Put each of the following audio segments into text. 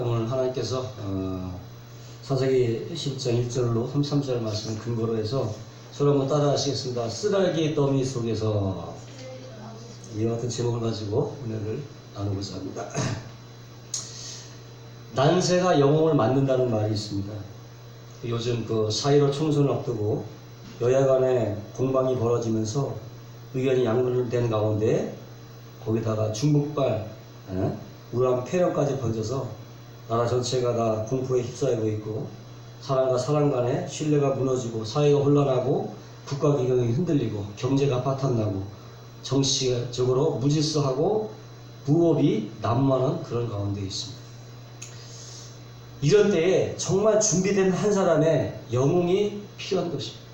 오늘 하나님께서 사사기 10장 1절로 33절 말씀을 근거로 해서 서로 한번 따라 하시겠습니다. 쓰라기 더미 속에서 이와 같은 제목을 가지고 은혜를 나누고자 합니다. 난세가 영웅을 만든다는 말이 있습니다. 요즘 그 4.15 총선을 앞두고 여야 간에 공방이 벌어지면서 의견이 양분된 가운데 거기다가 중국발 우람 폐렴까지 번져서 나라 전체가 다 공포에 휩싸이고 있고 사람과 사람 간의 신뢰가 무너지고 사회가 혼란하고 국가기강이 흔들리고 경제가 파탄나고 정치적으로 무질서하고 무법이 난무하는 그런 가운데 있습니다. 이런 때에 정말 준비된 한 사람의 영웅이 필요한 것입니다.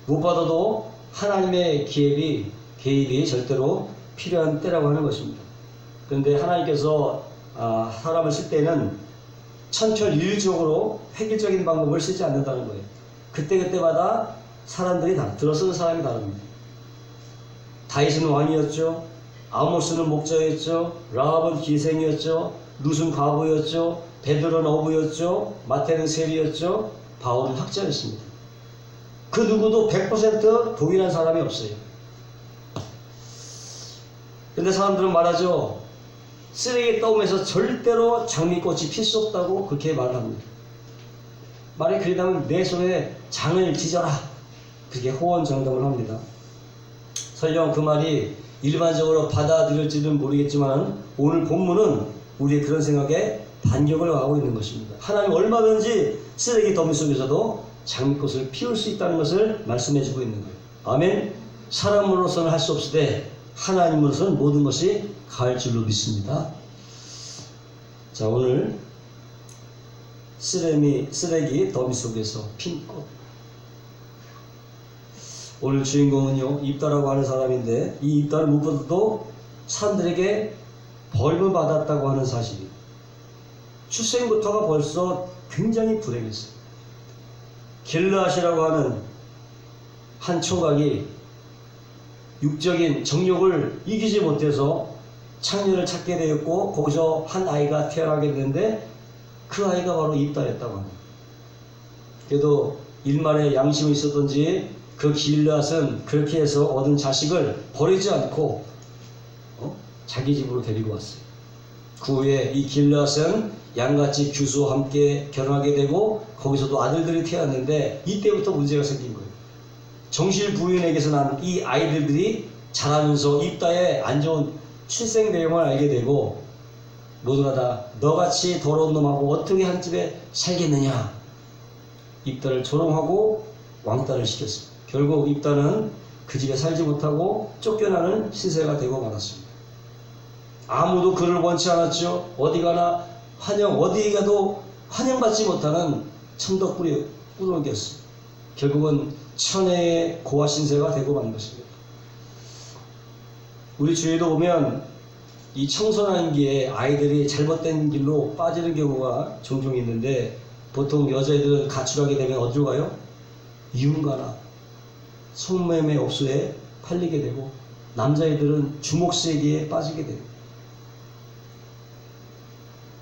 무엇보다도 하나님의 개입이 절대로 필요한 때라고 하는 것입니다. 그런데 하나님께서 사람을 쓸 때는 천편일률적으로 획일적인 방법을 쓰지 않는다는 거예요. 그때그때마다 사람들이 들어서는 사람이 다릅니다. 다윗은 왕이었죠. 아모스는 목자였죠. 라합은 기생이었죠. 룻은 과부였죠. 베드로는 어부였죠. 마태는 세리였죠. 바울은 학자였습니다. 그 누구도 100% 동일한 사람이 없어요. 근데 사람들은 말하죠. 쓰레기 떠움에서 절대로 장미꽃이 필 수 없다고 그렇게 말을 합니다. 말이 그러다면 내 손에 장을 지져라. 그렇게 호언장담을 합니다. 설령 그 말이 일반적으로 받아들일지는 모르겠지만 오늘 본문은 우리의 그런 생각에 반격을 하고 있는 것입니다. 하나님 얼마든지 쓰레기 더미 속에서도 장미꽃을 피울 수 있다는 것을 말씀해주고 있는 거예요. 아멘. 사람으로서는 할 수 없으되 하나님으로서는 모든 것이 가할 줄로 믿습니다. 자, 오늘 쓰레기 더미 속에서 핀 꽃. 오늘 주인공은요, 입다라고 하는 사람인데 이 입다를 무엇보다도 사람들에게 벌을 받았다고 하는 사실이 출생부터가 벌써 굉장히 불행했어요. 길르앗이라고 하는 한 총각이 육적인 정욕을 이기지 못해서 창녀를 찾게 되었고 거기서 한 아이가 태어나게 되는데 그 아이가 바로 입다였다고 합니다. 그래도 일말의 양심이 있었던지 그 길르앗은 그렇게 해서 얻은 자식을 버리지 않고 자기 집으로 데리고 왔어요. 그 후에 이 길르앗은 양같이 규수와 함께 결혼하게 되고 거기서도 아들들이 태어났는데 이때부터 문제가 생긴 거예요. 정실 부인에게서 난 이 아이들이 자라면서 입다의 안 좋은 출생 내용을 알게 되고 모두가 다 너같이 더러운 놈하고 어떻게 한 집에 살겠느냐. 입다를 조롱하고 왕따를 시켰습니다. 결국 입다는 그 집에 살지 못하고 쫓겨나는 신세가 되고 말았습니다. 아무도 그를 원치 않았죠. 어디 가나 어디 가도 환영받지 못하는 천덕꾸러기였습니다. 결국은 천혜의 고아 신세가 되고 만 것입니다. 우리 주위에도 보면 이 청소년기에 아이들이 잘못된 길로 빠지는 경우가 종종 있는데 보통 여자애들은 가출하게 되면 어디로 가요? 이웃가나 성매매 업소에 팔리게 되고 남자애들은 주목세기에 빠지게 되고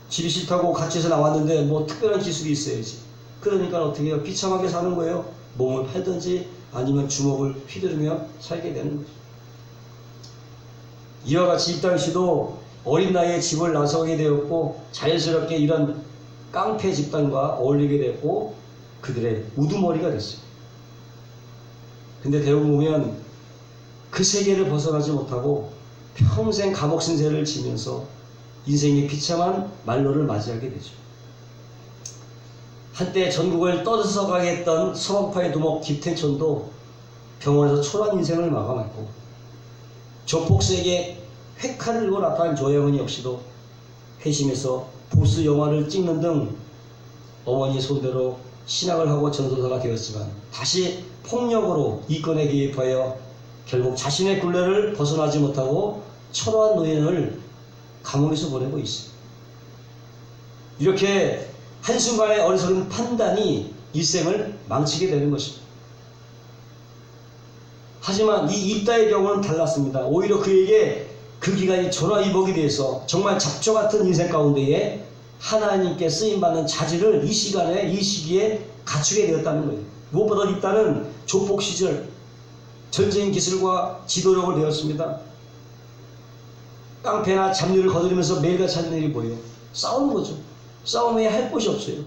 집이 싫다고 같이해서 나왔는데 뭐 특별한 기술이 있어야지. 그러니까 어떻게 해요? 비참하게 사는 거예요. 몸을 팔든지 아니면 주먹을 휘두르며 살게 되는 거죠. 이와 같이 이 당시도 어린 나이에 집을 나서게 되었고 자연스럽게 이런 깡패 집단과 어울리게 됐고 그들의 우두머리가 됐어요. 근데 대부분 보면 그 세계를 벗어나지 못하고 평생 감옥 신세를 지면서 인생의 비참한 말로를 맞이하게 되죠. 한때 전국을 떠들썩하게 했던 서방파의 두목 김태천도 병원에서 초라한 인생을 마감했고 조폭수에게 획칼을 들고 나타난 조영은 역시도 회심해서 보스 영화를 찍는 등 어머니의 손대로 신학을 하고 전도사가 되었지만 다시 폭력으로 이권에 개입하여 결국 자신의 굴레를 벗어나지 못하고 초라한 노인을 감옥에서 보내고 있습니다. 이렇게 한순간의 어리석은 판단이 일생을 망치게 되는 것입니다. 하지만 이 입다의 경우는 달랐습니다. 오히려 그에게 그 기간이 전화위복이 돼서 정말 잡초 같은 인생 가운데에 하나님께 쓰임받는 자질을 이 시간에, 이 시기에 갖추게 되었다는 거예요. 무엇보다 입다는 조폭 시절 전쟁 기술과 지도력을 배웠습니다. 깡패나 잡류를 거두면서 매일같이 하는 일이 뭐예요? 싸우는 거죠. 싸움에 할 곳이 없어요.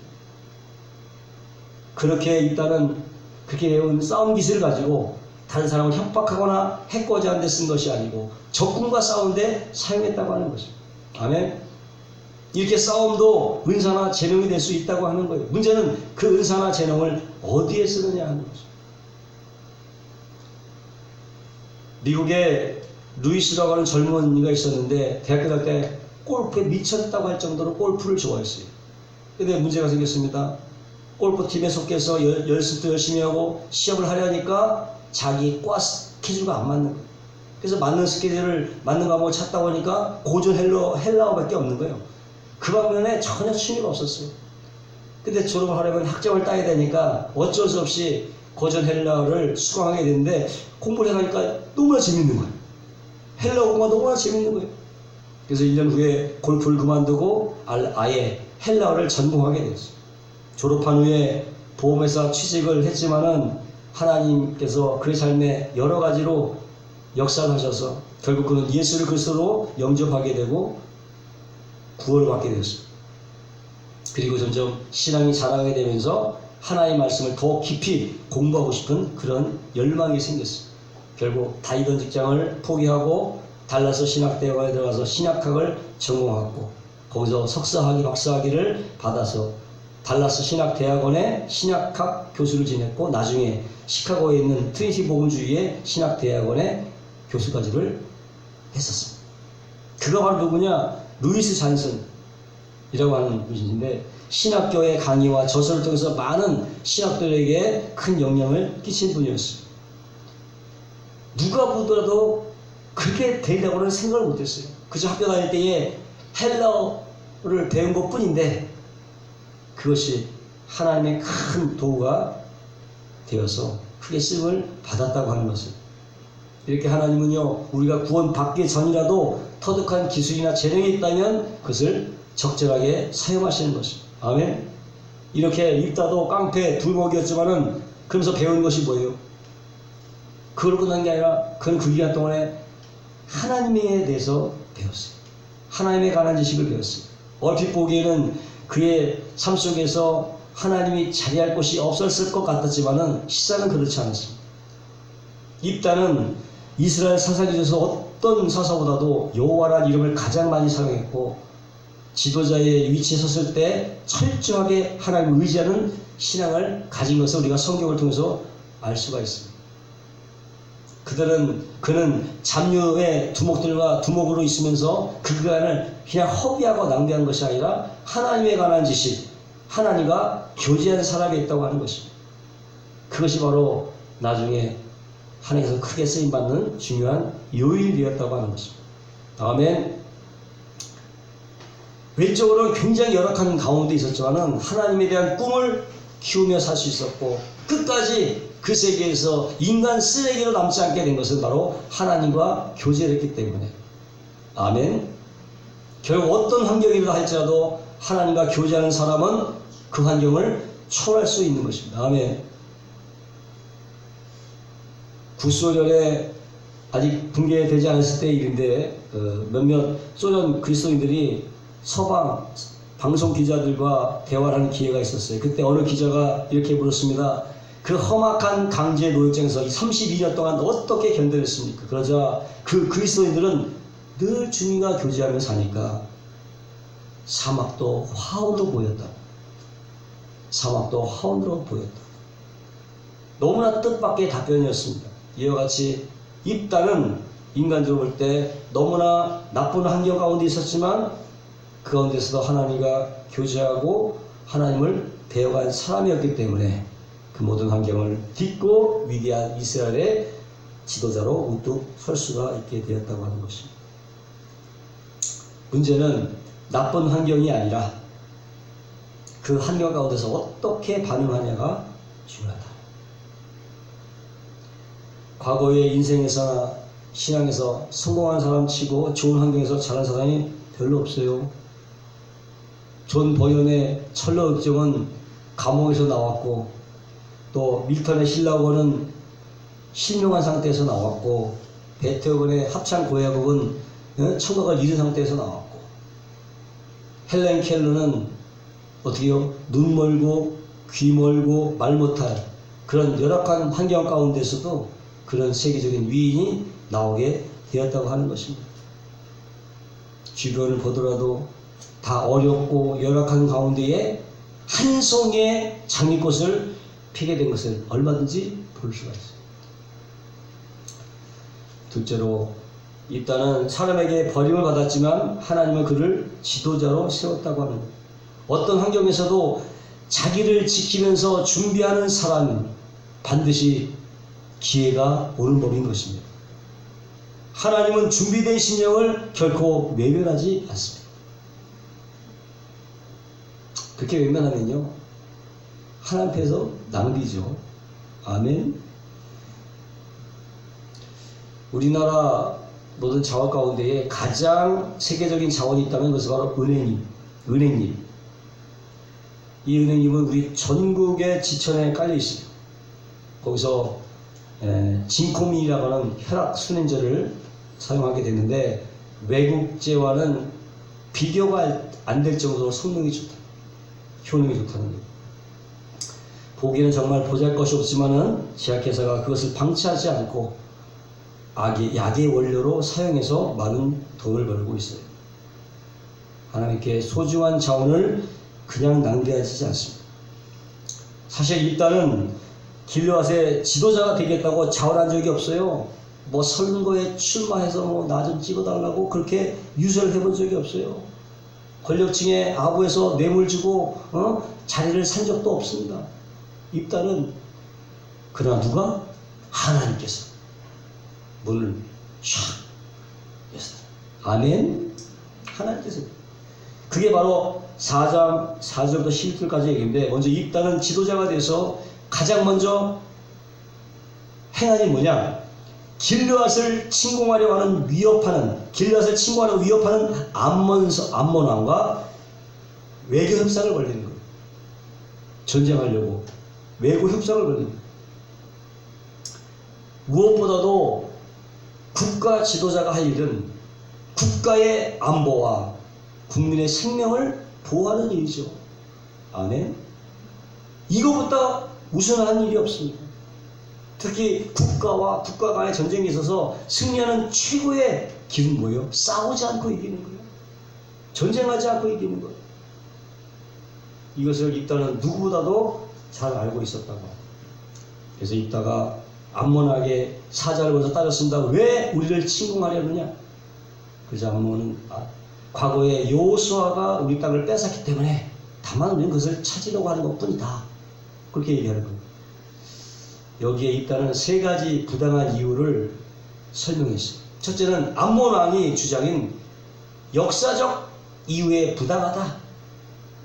그렇게 입다는 그렇게 배운 싸움 기술을 가지고 다른 사람을 협박하거나 해코지 하는 데 쓴 것이 아니고 적군과 싸우는데 사용했다고 하는 것입니다. 아멘. 이렇게 싸움도 은사나 재능이 될 수 있다고 하는 거예요. 문제는 그 은사나 재능을 어디에 쓰느냐 하는 거죠. 미국에 루이스라고 하는 젊은이가 있었는데 대학교 다닐 때 골프에 미쳤다고 할 정도로 골프를 좋아했어요. 근데 문제가 생겼습니다. 골프팀에 속해서 연습도 열심히 하고 시합을 하려니까 자기 과 스케줄과 안 맞는 거예요. 그래서 맞는 스케줄을 맞는 과목을 찾다 보니까 고전 헬라어밖에 없는 거예요. 그 방면에 전혀 취미가 없었어요. 근데 졸업을 하려면 학점을 따야 되니까 어쩔 수 없이 고전 헬라어를 수강하게 됐는데 공부를 해가니까 너무나 재밌는 거예요. 헬라어 공부가 너무나 재밌는 거예요. 그래서 1년 후에 골프를 그만두고 아예 헬라어를 전공하게 됐어요. 졸업한 후에 보험회사 취직을 했지만은 하나님께서 그의 삶에 여러 가지로 역사하셔서 결국 그는 예수를 그리스도로 영접하게 되고 구원을 받게 되었습니다. 그리고 점점 신앙이 자라게 되면서 하나님의 말씀을 더 깊이 공부하고 싶은 그런 열망이 생겼습니다. 결국 다니던 직장을 포기하고 달라스 신학대학원에 들어가서 신학학을 전공하고 거기서 석사학위, 박사학위를 받아서 달라스 신학대학원의 신학학 교수를 지냈고 나중에 시카고에 있는 트리니티 복음주의의 신학대학원의 교수까지를 했었습니다. 그가 바로 누구냐? 루이스 잔슨이라고 하는 분인데 신학교의 강의와 저서를 통해서 많은 신학들에게 큰 영향을 끼친 분이었습니다. 누가 보더라도 그렇게 되려고는 생각을 못했어요. 그저 학교 다닐 때에 헬라어를 배운 것 뿐인데 그것이 하나님의 큰 도구가 되어서 크게 쓰임을 받았다고 하는 것을. 이렇게 하나님은요, 우리가 구원 받기 전이라도 터득한 기술이나 재능이 있다면 그것을 적절하게 사용하시는 것입니다. 아멘. 이렇게 입다도 깡패 두목이었지만은 그러면서 배운 것이 뭐예요? 그걸 끝난 게 아니라 그는 그 기간 동안에 하나님에 대해서 배웠어요. 하나님에 관한 지식을 배웠어요. 얼핏 보기에는 그의 삶 속에서 하나님이 자리할 곳이 없었을 것 같았지만은 실상은 그렇지 않았습니다. 입다는 이스라엘 사사기 중에서 어떤 사사보다도 여호와라는 이름을 가장 많이 사용했고 지도자의 위치에 섰을 때 철저하게 하나님을 의지하는 신앙을 가진 것을 우리가 성경을 통해서 알 수가 있습니다. 그는 잡류의 두목으로 있으면서 그 기간을 그냥 허비하고 낭비한 것이 아니라 하나님에 관한 지식, 하나님과 교제하는 사람이 있다고 하는 것입니다. 그것이 바로 나중에 하나님께서 크게 쓰임받는 중요한 요인이 되었다고 하는 것입니다. 아멘. 외적으로는 굉장히 열악한 가운데 있었지만 하나님에 대한 꿈을 키우며 살 수 있었고 끝까지 그 세계에서 인간 쓰레기로 남지 않게 된 것은 바로 하나님과 교제를 했기 때문에. 아멘. 결국 어떤 환경이라 할지라도 하나님과 교제하는 사람은 그 환경을 초월할 수 있는 것입니다. 아멘. 구소련에 아직 붕괴되지 않았을 때의 일인데 몇몇 소련 그리스도인들이 서방 방송 기자들과 대화를 하는 기회가 있었어요. 그때 어느 기자가 이렇게 물었습니다. 그 험악한 강제 노역장에서 32년 동안 어떻게 견뎌냈습니까? 그러자 그 그리스도인들은 늘 주님과 교제하며 사니까 사막도 화원으로 보였다. 사막도 화원으로 보였다. 너무나 뜻밖의 답변이었습니다. 이와 같이 입다는 인간적으로 볼 때 너무나 나쁜 환경 가운데 있었지만 그 가운데서도 하나님과 교제하고 하나님을 배워간 사람이었기 때문에 그 모든 환경을 딛고 위대한 이스라엘의 지도자로 우뚝 설 수가 있게 되었다고 하는 것입니다. 문제는 나쁜 환경이 아니라 그 환경 가운데서 어떻게 반응하냐가 중요하다. 과거의 인생에서나 신앙에서 성공한 사람 치고 좋은 환경에서 자란 사람이 별로 없어요. 존 버연의 철로 읍정은 감옥에서 나왔고, 또 밀턴의 신라원은 실명한 상태에서 나왔고, 베토벤의 합창 고야곡은 청각을 잃은 상태에서 나왔고, 헬렌 켈러는 어떻게요? 눈 멀고 귀 멀고 말 못할 그런 열악한 환경 가운데서도 그런 세계적인 위인이 나오게 되었다고 하는 것입니다. 주변을 보더라도 다 어렵고 열악한 가운데에 한 송이의 장미꽃을 피게 된 것을 얼마든지 볼 수가 있어요. 둘째로, 입다는 사람에게 버림을 받았지만 하나님은 그를 지도자로 세웠다고 하는 거예요. 어떤 환경에서도 자기를 지키면서 준비하는 사람은 반드시 기회가 오는 법인 것입니다. 하나님은 준비된 심령을 결코 외면하지 않습니다. 그렇게 외면하면요, 하나님 앞에서 낭비죠. 아멘. 우리나라 모든 자원 가운데에 가장 세계적인 자원이 있다면 그것은 바로 은행잎. 이 은행잎은 우리 전국의 지천에 깔려 있어요. 거기서 진코민이라고 하는 혈액 순환제를 사용하게 되는데, 외국제와는 비교가 안 될 정도로 성능이 좋다, 효능이 좋다는 거예요. 보기에는 정말 보잘것이 없지만은 제약회사가 그것을 방치하지 않고 약의 원료로 사용해서 많은 돈을 벌고 있어요. 하나님께 소중한 자원을 그냥 낭비하지 않습니다. 사실 일단은 길르앗의 지도자가 되겠다고 자원한 적이 없어요. 뭐 선거에 출마해서 뭐 나 좀 찍어달라고 그렇게 유세를 해본 적이 없어요. 권력층의 아부에서 뇌물 주고 자리를 산 적도 없습니다. 입다는 그러나 누가? 하나님께서 문을 샥 열었어요. 아멘. 하나님께서. 그게 바로 4장 4절부터 11절까지 얘기인데, 먼저 입다는 지도자가 돼서 가장 먼저 행한 일이 뭐냐? 길르앗을 침공하려 하는 길르앗을 침공하려 위협하는 암몬 왕과 외교 협상을 벌이는 거예요. 전쟁하려고 외교 협상을 벌이는 거예요. 무엇보다도 국가 지도자가 할 일은 국가의 안보와 국민의 생명을 보호하는 일이죠. 아멘. 이거보다 우선한 일이 없습니다. 특히 국가와 국가 간의 전쟁에 있어서 승리하는 최고의 길은 뭐예요? 싸우지 않고 이기는 거예요. 전쟁하지 않고 이기는 거예요. 이것을 입다는 누구보다도 잘 알고 있었다고. 그래서 입다가 암몬에게 사자를 먼저 따졌습니다. 왜 우리를 침공하려느냐? 그래서 암몬은 과거에 여호수아가 우리 땅을 뺏었기 때문에 다만 우리는 그것을 찾으려고 하는 것뿐이다, 그렇게 얘기하는 거예요. 여기에 입다는 세 가지 부당한 이유를 설명했어요. 첫째는 암몬 왕이 주장인 역사적 이유에 부당하다.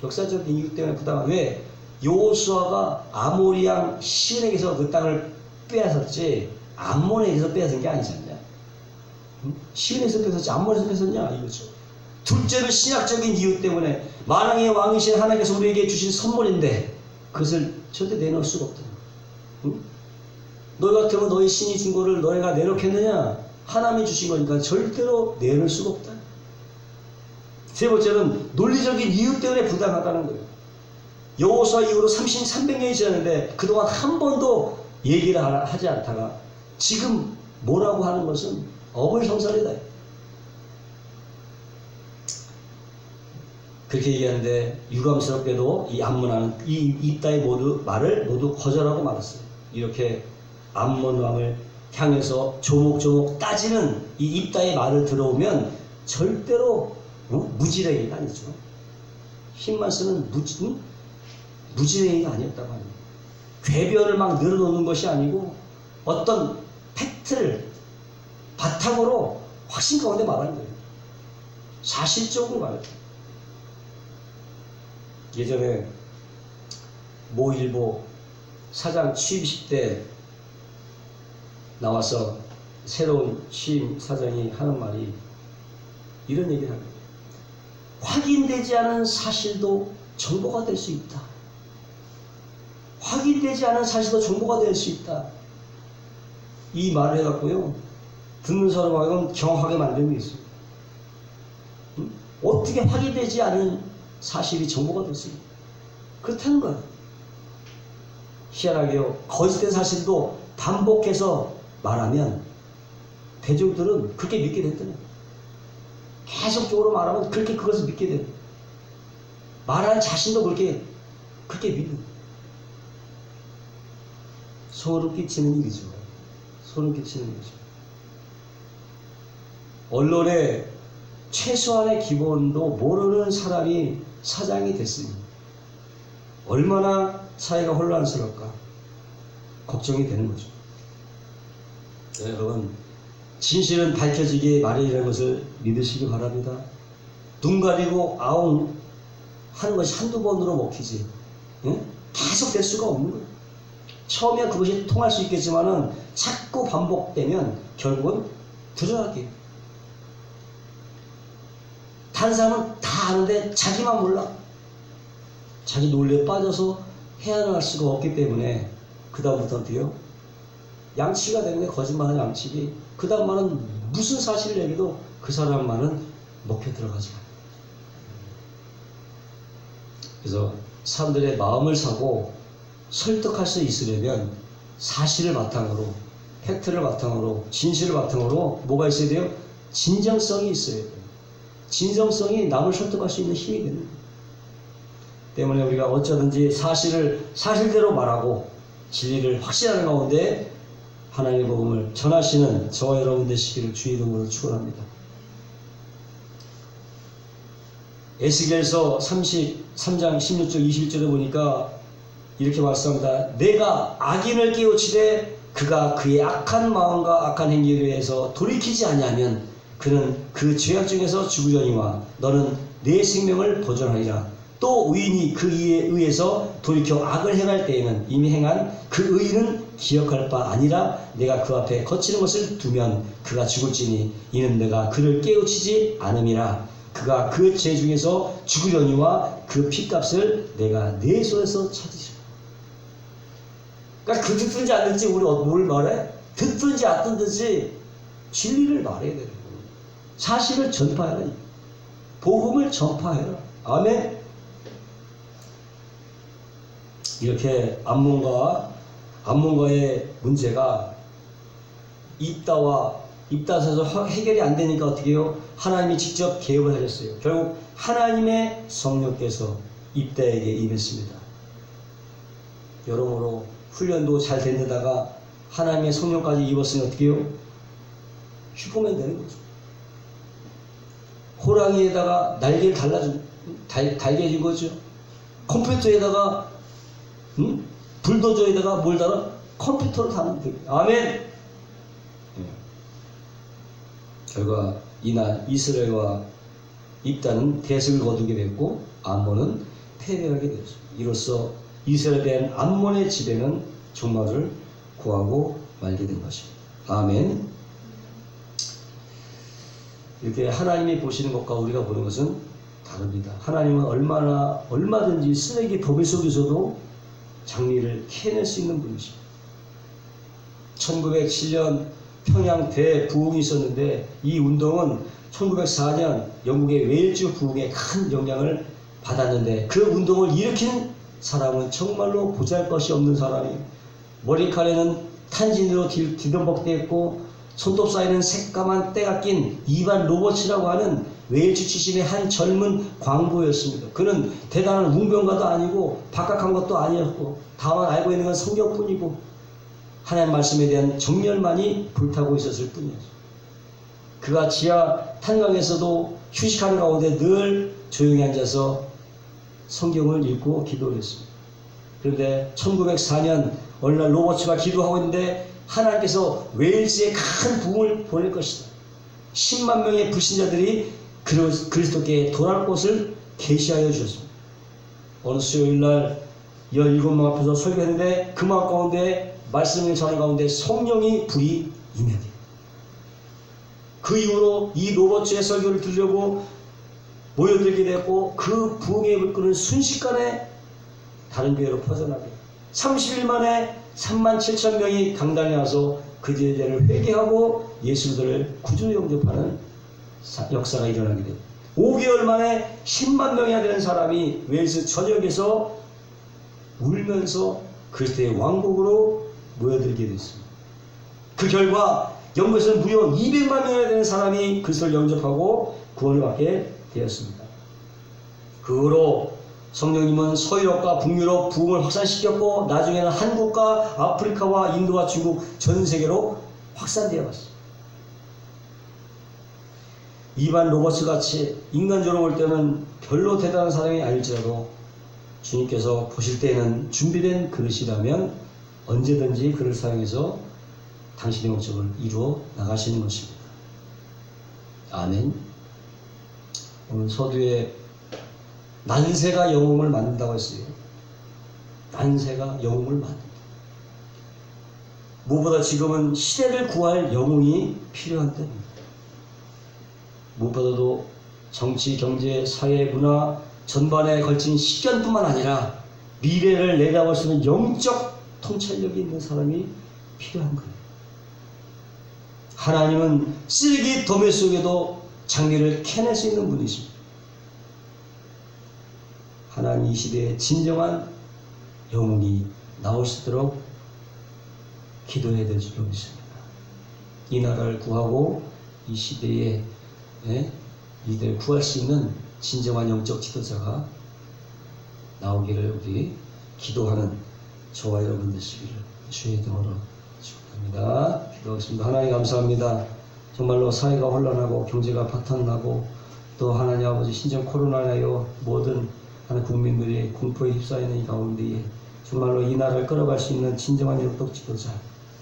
역사적 이유 때문에 부당하다. 왜? 여호수아가 아모리 왕 시온에게서 그 땅을 빼앗았지 암몬에게서 빼앗은 게 아니지 않냐? 시온에서 뺏었지 암몬에서 뺏었냐? 이거죠. 둘째는 신학적인 이유 때문에 만왕의 왕이신 하나님께서 우리에게 주신 선물인데 그것을 절대 내놓을 수가 없다. 너희 같으면 너희 신이 준 거를 너희가 내놓겠느냐? 하나님이 주신 거니까 절대로 내놓을 수가 없다. 세 번째는 논리적인 이유 때문에 부당하다는 거예요. 여호수아 이후로 300년이 지났는데 그동안 한 번도 얘기를 하지 않다가 지금 뭐라고 하는 것은 어불성설이다. 그렇게 얘기하는데 유감스럽게도 이 암몬왕은 이 입다의 말을 모두 거절하고 말았어요. 이렇게 암몬 왕을 향해서 조목조목 따지는 이 입다의 말을 들어오면 절대로 무지랭이가 아니죠. 힘만 쓰는 무지랭이가 아니었다고 합니다. 궤변을 막 늘어놓는 것이 아니고 어떤 팩트를 바탕으로 확신 가운데 말하는 거예요. 사실적으로 말해요. 예전에 모일보 사장 취임식 때 나와서 새로운 취임 사장이 하는 말이 이런 얘기를 합니다. 확인되지 않은 사실도 정보가 될 수 있다. 확인되지 않은 사실도 정보가 될 수 있다. 이 말을 해갖고요, 듣는 사람하고는 경악하게 만드는 게 있어요. 어떻게 확인되지 않은 사실이 정보가 될 수 있다. 그렇다는 거예요. 희한하게요, 거짓된 사실도 반복해서 말하면 대중들은 그렇게 믿게 된다는 거예요. 계속적으로 말하면 그렇게 그것을 믿게 돼요. 말하는 자신도 그렇게 믿는. 소름 끼치는 일이죠. 소름 끼치는 일이죠. 언론의 최소한의 기본도 모르는 사람이 사장이 됐으니 얼마나 사회가 혼란스러울까 걱정이 되는 거죠. 네, 여러분, 진실은 밝혀지기 마련이라는 것을 믿으시기 바랍니다. 눈 가리고 아웅 하는 것이 한두 번으로 먹히지, 응? 계속 될 수가 없는 거예요. 처음에 그것이 통할 수 있겠지만은 자꾸 반복되면 결국은 드러나게. 다른 사람은 다 아는데 자기만 몰라. 자기 논리에 빠져서 헤어나갈 수가 없기 때문에 그 다음부터 어때요? 양치가 되는 게 거짓말하는 양치기. 그 다음 말은 무슨 사실을 얘기도 그 사람 말은 먹혀 들어가지 않아요. 그래서 사람들의 마음을 사고 설득할 수 있으려면 사실을 바탕으로, 팩트를 바탕으로, 진실을 바탕으로 뭐가 있어야 돼요? 진정성이 있어야 돼요. 진정성이 남을 설득할 수 있는 힘이 되는 거예요. 때문에 우리가 어쩌든지 사실을 사실대로 말하고 진리를 확신하는 가운데 하나님의 복음을 전하시는 저와 여러분 되시기를 주의 이름으로 축원합니다. 에스겔서 33장 16절 21절에 보니까 이렇게 말씀합니다. 내가 악인을 깨우치되 그가 그의 악한 마음과 악한 행위에 의해서 돌이키지 아니하면 그는 그 죄악 중에서 죽으려니와 너는 내 생명을 보존하리라. 또 의인이 그 일에 의해서 돌이켜 악을 행할 때에는 이미 행한 그 의인은 기억할 바 아니라 내가 그 앞에 거치는 것을 두면 그가 죽을지니 이는 내가 그를 깨우치지 않음이라. 그가 그 죄 중에서 죽으려니와 그 피값을 내가 내 손에서 찾으시라. 그러니까 그 듣든지 안 듣든지 우리 뭘 말해? 듣든지 안 듣든지 진리를 말해야 되는 거예요. 사실을 전파해라. 복음을 전파해라. 아멘. 이렇게 암몬과의 문제가 입다에서 해결이 안 되니까 어떻게 해요? 하나님이 직접 개입을 하셨어요. 결국 하나님의 성령께서 입다에게 임했습니다. 여러모로 훈련도 잘 됐는다가 하나님의 성령까지 입었으니 어떻게 해요? 슈퍼맨 되는 거죠. 호랑이에다가 날개를 달개진 거죠. 컴퓨터에다가 불도저에다가 뭘 달아? 컴퓨터를 다는 거예요. 아멘. 결과 이날 이스라엘과 입다는 대승을 거두게 됐고 암몬은 패배하게 되었습니다. 이로써 이스라엘에 대한 암몬의 지배는 종말을 구하고 말게 된 것입니다. 아멘. 이렇게 하나님이 보시는 것과 우리가 보는 것은 다릅니다. 하나님은 얼마든지 쓰레기 더미 속에서도 장미를 캐낼 수 있는 분이십니다. 1907년 평양 대부흥이 있었는데 이 운동은 1904년 영국의 웨일즈 부흥에 큰 영향을 받았는데 그 운동을 일으킨 사람은 정말로 보잘것이 없는 사람이에요. 머리카락에는 탄진으로 뒤덮박되어 있고 손톱 사이에는 새까만 때가 낀 이반 로버츠라고 하는 웨일즈 출신의 한 젊은 광부였습니다. 그는 대단한 웅변가도 아니고 박학한 것도 아니었고 다만 알고 있는 건 성경뿐이고 하나님 말씀에 대한 정열만이 불타고 있었을 뿐이었어요. 그가 지하 탄광에서도 휴식하는 가운데 늘 조용히 앉아서 성경을 읽고 기도를 했습니다. 그런데 1904년 어느 날 로버츠가 기도하고 있는데 하나님께서 웨일즈에 큰 부흥을 보낼 것이다. 10만 명의 불신자들이 그리스도께 돌아올 것을 계시하여 주셨습니다. 어느 수요일날 17명 앞에서 설교했는데 그 마음 가운데 말씀을 전하는 가운데 성령이 불이 임하게. 그 이후로 이 로버츠의 설교를 들으려고 모여들게 되었고 그 부흥의 불끈은 순식간에 다른 교회로 퍼져나게 30일 만에 37,000명이 강단에 와서 그 제자를 회개하고 예수들을 구주 영접하는 역사가 일어나게 됩니다. 5개월 만에 10만 명이나 되는 사람이 웨일스 전역에서 울면서 그리스도의 왕국으로 모여들게 됐습니다. 그 결과 영국에서는 무려 200만 명이나 되는 사람이 그리스도를 영접하고 구원을 받게 되었습니다. 그 후로 성령님은 서유럽과 북유럽 부흥을 확산시켰고 나중에는 한국과 아프리카와 인도와 중국 전 세계로 확산되어 갔습니다. 이반 로버츠 같이 인간적으로 볼 때는 별로 대단한 사람이 아닐지라도 주님께서 보실 때에는 준비된 그릇이라면 언제든지 그를 사용해서 당신의 목적을 이루어 나가시는 것입니다. 아멘. 오늘 서두에 난세가 영웅을 만든다고 했어요. 난세가 영웅을 만든다. 무엇보다 지금은 시대를 구할 영웅이 필요한 때입니다. 무엇보다도 정치, 경제, 사회, 문화 전반에 걸친 시견뿐만 아니라 미래를 내다볼 수 있는 영적 통찰력이 있는 사람이 필요한 거예요. 하나님은 쓰레기 더미 속에도 장미를 캐낼 수 있는 분이십니다. 하나님 이 시대에 진정한 영웅이 나올 수 있도록 기도해야 될 줄로 믿습니다. 이 나라를 구하고 이 시대에 이들을 구할 수 있는 진정한 영적 지도자가 나오기를 우리 기도하는 저와 여러분 되시기를 주의 이름으로 축복합니다. 기도하겠습니다. 하나님 감사합니다. 정말로 사회가 혼란하고 경제가 파탄나고 또 하나님 아버지 신종 코로나로 모든 하나님 국민들이 공포에 휩싸이는 이 가운데에 정말로 이 나라를 끌어갈 수 있는 진정한 영적 지도자,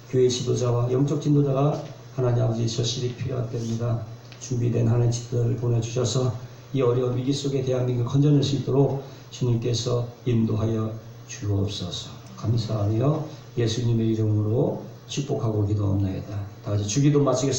교회 지도자와 영적 지도자가 하나님 아버지 절실히 필요한 때입니다. 준비된 하나님 지도자를 보내주셔서 이 어려운 위기 속에 대한민국을 건져낼 수 있도록 주님께서 인도하여 주옵소서. 감사하며 예수님의 이름으로 축복하고 기도합니다. 다 같이 주기도 마치겠습니다.